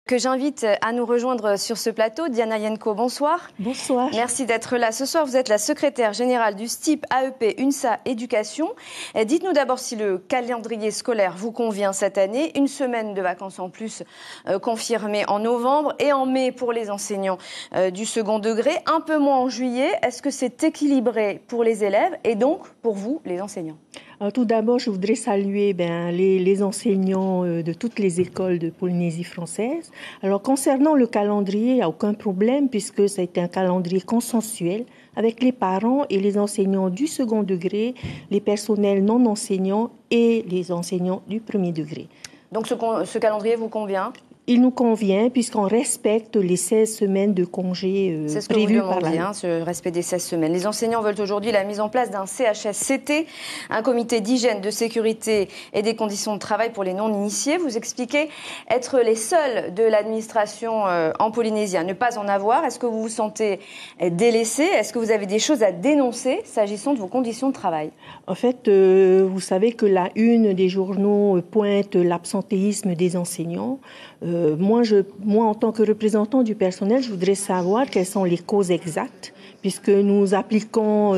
Que j'invite à nous rejoindre sur ce plateau. Diana Yenko, bonsoir. Bonsoir. Merci d'être là. Ce soir, vous êtes la secrétaire générale du STIP AEP UNSA Éducation. Dites-nous d'abord si le calendrier scolaire vous convient cette année. Une semaine de vacances en plus confirmée en novembre et en mai pour les enseignants du second degré, un peu moins en juillet. Est-ce que c'est équilibré pour les élèves et donc pour vous, les enseignants ? Tout d'abord, je voudrais saluer les enseignants de toutes les écoles de Polynésie française. Alors, concernant le calendrier, il n'y a aucun problème puisque ça a été un calendrier consensuel avec les parents et les enseignants du second degré, les personnels non enseignants et les enseignants du premier degré. Donc, ce calendrier vous convient ? Il nous convient puisqu'on respecte les 16 semaines de congés prévues par la loi. Ce respect des 16 semaines. Les enseignants veulent aujourd'hui la mise en place d'un CHSCT, un comité d'hygiène, de sécurité et des conditions de travail pour les non-initiés. Vous expliquez être les seuls de l'administration en Polynésie à ne pas en avoir. Est-ce que vous vous sentez délaissé ? Est-ce que vous avez des choses à dénoncer s'agissant de vos conditions de travail ? En fait, vous savez que la une des journaux pointe l'absentéisme des enseignants. Moi, en tant que représentant du personnel, je voudrais savoir quelles sont les causes exactes, puisque nous appliquons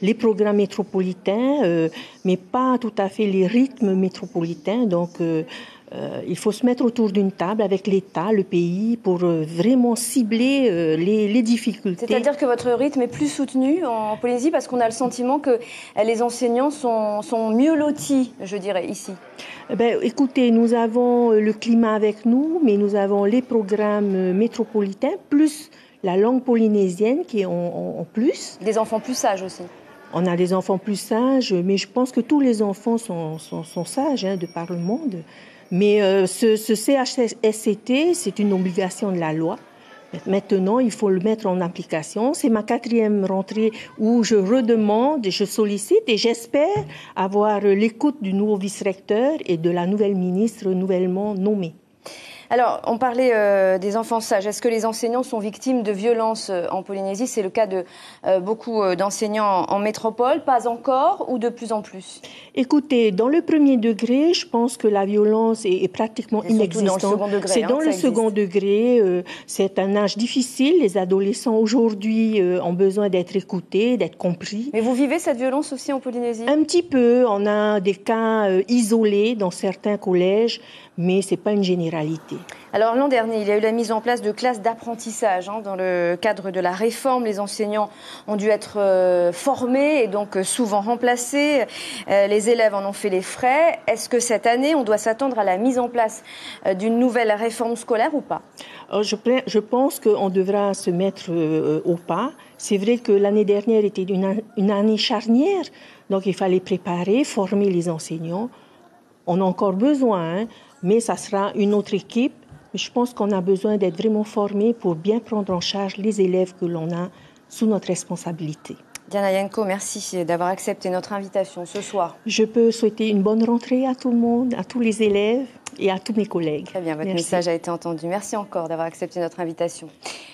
les programmes métropolitains, mais pas tout à fait les rythmes métropolitains. Donc, il faut se mettre autour d'une table avec l'État, le pays, pour vraiment cibler les difficultés. C'est-à-dire que votre rythme est plus soutenu en Polynésie parce qu'on a le sentiment que les enseignants sont mieux lotis, je dirais, ici. Écoutez, nous avons le climat avec nous, mais nous avons les programmes métropolitains, plus la langue polynésienne qui est en plus. Des enfants plus sages aussi. On a des enfants plus sages, mais je pense que tous les enfants sont sages de par le monde. Mais ce CHSCT, c'est une obligation de la loi. Maintenant, il faut le mettre en application. C'est ma 4e rentrée où je redemande, je sollicite et j'espère avoir l'écoute du nouveau vice-recteur et de la nouvelle ministre nouvellement nommée. Alors, on parlait des enfants sages. Est-ce que les enseignants sont victimes de violences en Polynésie ? C'est le cas de beaucoup d'enseignants en métropole. Pas encore ou de plus en plus ? Écoutez, dans le premier degré, je pense que la violence est pratiquement inexistante. C'est dans le second degré. C'est un âge difficile. Les adolescents aujourd'hui ont besoin d'être écoutés, d'être compris. Mais vous vivez cette violence aussi en Polynésie ? Un petit peu. On a des cas isolés dans certains collèges, mais ce n'est pas une généralité. Alors l'an dernier, il y a eu la mise en place de classes d'apprentissage. Dans le cadre de la réforme, les enseignants ont dû être formés et donc souvent remplacés. Les élèves en ont fait les frais. Est-ce que cette année, on doit s'attendre à la mise en place d'une nouvelle réforme scolaire ou pas ? Je pense qu'on devra se mettre au pas. C'est vrai que l'année dernière était une année charnière, donc il fallait préparer, former les enseignants. On a encore besoin, mais ça sera une autre équipe. Je pense qu'on a besoin d'être vraiment formés pour bien prendre en charge les élèves que l'on a sous notre responsabilité. Diana Yenko, merci d'avoir accepté notre invitation ce soir. Je peux souhaiter une bonne rentrée à tout le monde, à tous les élèves et à tous mes collègues. Très bien, votre message a été entendu. Merci encore d'avoir accepté notre invitation.